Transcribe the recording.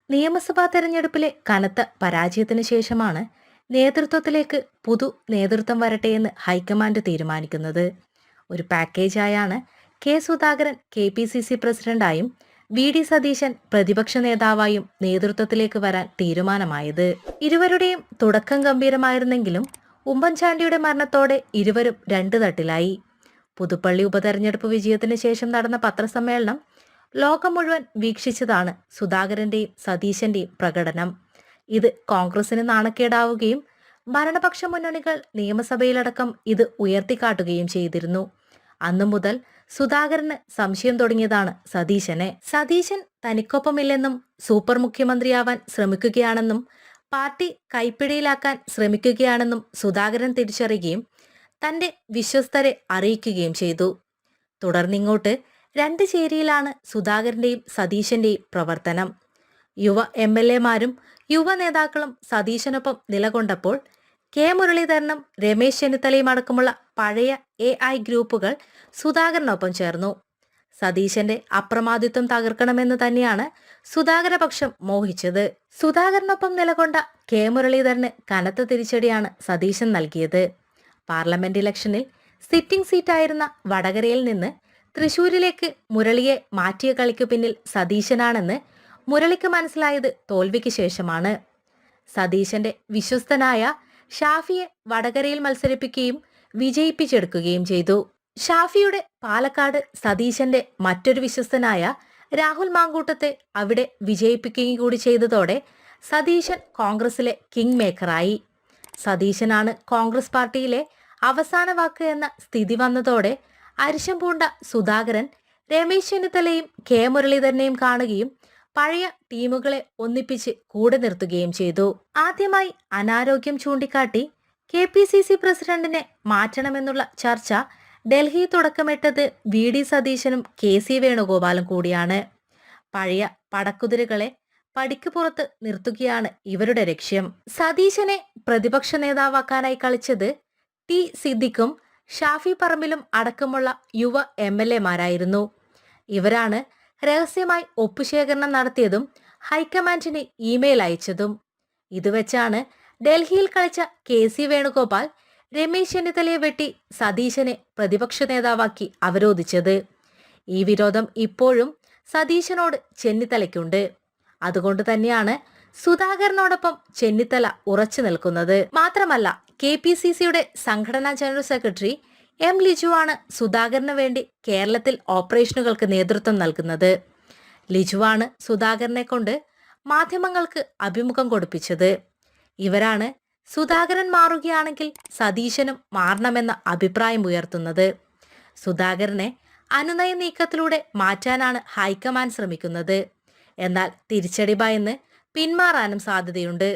നിയമസഭാ തെരഞ്ഞെടുപ്പിലെ കനത്ത പരാജയത്തിന് ശേഷമാണ് നേതൃത്വത്തിലേക്ക് നേതൃത്വം വരട്ടെയെന്ന് ഹൈക്കമാൻഡ് തീരുമാനിക്കുന്നത്. ഒരു പാക്കേജായാണ് കെ സുധാകരൻ KPCC പ്രസിഡന്റായും VD സതീശൻ പ്രതിപക്ഷ നേതാവായും നേതൃത്വത്തിലേക്ക് വരാൻ തീരുമാനമായത്. ഇരുവരുടെയും തുടക്കം ഗംഭീരമായിരുന്നെങ്കിലും ഉമ്മൻചാണ്ടിയുടെ മരണത്തോടെ ഇരുവരും രണ്ട് തട്ടിലായി. പുതുപ്പള്ളി ഉപതെരഞ്ഞെടുപ്പ് വിജയത്തിന് ശേഷം നടന്ന പത്രസമ്മേളനം ലോകം മുഴുവൻ വീക്ഷിച്ചതാണ് സുധാകരന്റെയും സതീശന്റെയും പ്രകടനം. ഇത് കോൺഗ്രസിന് നാണക്കേടാവുകയും ഭരണപക്ഷ മുന്നണികൾ നിയമസഭയിലടക്കം ഇത് ഉയർത്തിക്കാട്ടുകയും ചെയ്തിരുന്നു. അന്നു മുതൽ സുധാകരന് സംശയം തുടങ്ങിയതാണ് സതീശൻ തനിക്കൊപ്പമില്ലെന്നും സൂപ്പർ മുഖ്യമന്ത്രിയാവാൻ ശ്രമിക്കുകയാണെന്നും പാർട്ടി കൈപ്പിടിയിലാക്കാൻ ശ്രമിക്കുകയാണെന്നും സുധാകരൻ തിരിച്ചറിയുകയും തന്റെ വിശ്വസ്തരെ അറിയിക്കുകയും ചെയ്തു. തുടർന്നിങ്ങോട്ട് രണ്ട് ചേരിയിലാണ് സുധാകരന്റെയും സതീശന്റെയും പ്രവർത്തനം. യുവ MLA-മാരും യുവ നേതാക്കളും സതീശനൊപ്പം നിലകൊണ്ടപ്പോൾ കെ മുരളീധരനും രമേശ് ചെന്നിത്തലയും അടക്കമുള്ള പഴയ AI ഗ്രൂപ്പുകൾ സുധാകരനൊപ്പം ചേർന്നു. സതീശന്റെ അപ്രമാദിത്വം തകർക്കണമെന്ന് തന്നെയാണ് സുധാകരപക്ഷം മോഹിച്ചത്. സുധാകരനൊപ്പം നിലകൊണ്ട കെ മുരളീധരന് കനത്ത തിരിച്ചടിയാണ് സതീശൻ നൽകിയത്. പാർലമെന്റ് ഇലക്ഷനിൽ സിറ്റിംഗ് സീറ്റായിരുന്ന വടകരയിൽ നിന്ന് തൃശൂരിലേക്ക് മുരളിയെ മാറ്റിയ കളിക്കു പിന്നിൽ സതീശനാണെന്ന് മുരളിക്ക് മനസ്സിലായത് തോൽവിക്ക് ശേഷമാണ്. സതീശന്റെ വിശ്വസ്തനായ ഷാഫിയെ വടകരയിൽ മത്സരിപ്പിക്കുകയും വിജയിപ്പിച്ചെടുക്കുകയും ചെയ്തു. ഷാഫിയുടെ പാലക്കാട് സതീശന്റെ മറ്റൊരു വിശ്വസ്തനായ രാഹുൽ മാങ്കൂട്ടത്തെ അവിടെ വിജയിപ്പിക്കുകയും കൂടി ചെയ്തതോടെ സതീശൻ കോൺഗ്രസിലെ കിങ് മേക്കറായി. സതീശനാണ് കോൺഗ്രസ് പാർട്ടിയിലെ അവസാന വാക്ക് എന്ന സ്ഥിതി വന്നതോടെ അരിശം പൂണ്ട സുധാകരൻ രമേശ് ചെന്നിത്തലയും കെ മുരളീധരനെയും കാണുകയും പഴയ ടീമുകളെ ഒന്നിപ്പിച്ച് കൂടെ നിർത്തുകയും ചെയ്തു. ആദ്യമായി അനാരോഗ്യം ചൂണ്ടിക്കാട്ടി KPCC പ്രസിഡന്റിനെ മാറ്റണമെന്നുള്ള ചർച്ച ഡൽഹി തുടക്കമിട്ടത് VD സതീശനും KC വേണുഗോപാലും കൂടിയാണ്. പഴയ പടക്കുതിരകളെ പടിക്ക് പുറത്ത് നിർത്തുകയാണ് ഇവരുടെ ലക്ഷ്യം. സതീശനെ പ്രതിപക്ഷ നേതാവാക്കാനായി കളിച്ചത് T സിദ്ദിഖും ഷാഫി പറമ്പിലും അടക്കമുള്ള യുവ MLA-മാരായിരുന്നു. ഇവരാണ് രഹസ്യമായി ഒപ്പുശേഖരണം നടത്തിയതും ഹൈക്കമാൻഡിന് ഇമെയിൽ അയച്ചതും. ഇതുവെച്ചാണ് ഡൽഹിയിൽ കളിച്ച KC വേണുഗോപാൽ രമേശ് ചെന്നിത്തലയെ വെട്ടി സതീശനെ പ്രതിപക്ഷ നേതാവാക്കി അവരോധിച്ചത്. ഈ വിരോധം ഇപ്പോഴും സതീശനോട് ചെന്നിത്തലയ്ക്കുണ്ട്. അതുകൊണ്ട് തന്നെയാണ് സുധാകരനോടൊപ്പം ചെന്നിത്തല ഉറച്ചു നിൽക്കുന്നത്. മാത്രമല്ല KPCCയുടെ സംഘടനാ ജനറൽ സെക്രട്ടറി M ലിജുവാണ് സുധാകരന് വേണ്ടി കേരളത്തിൽ ഓപ്പറേഷനുകൾക്ക് നേതൃത്വം നൽകുന്നത്. ലിജുവാണ് സുധാകരനെ കൊണ്ട് മാധ്യമങ്ങൾക്ക് അഭിമുഖം കൊടുപ്പിച്ചത്. ഇവരാണ് സുധാകരൻ മാറുകയാണെങ്കിൽ സതീശനും മാറണമെന്ന അഭിപ്രായം ഉയർത്തുന്നത്. സുധാകരനെ അനുനയ നീക്കത്തിലൂടെ മാറ്റാനാണ് ഹൈക്കമാൻഡ് ശ്രമിക്കുന്നത്. എന്നാൽ തിരിച്ചടി ഭയന്ന് പിന്മാറാനും സാധ്യതയുണ്ട്.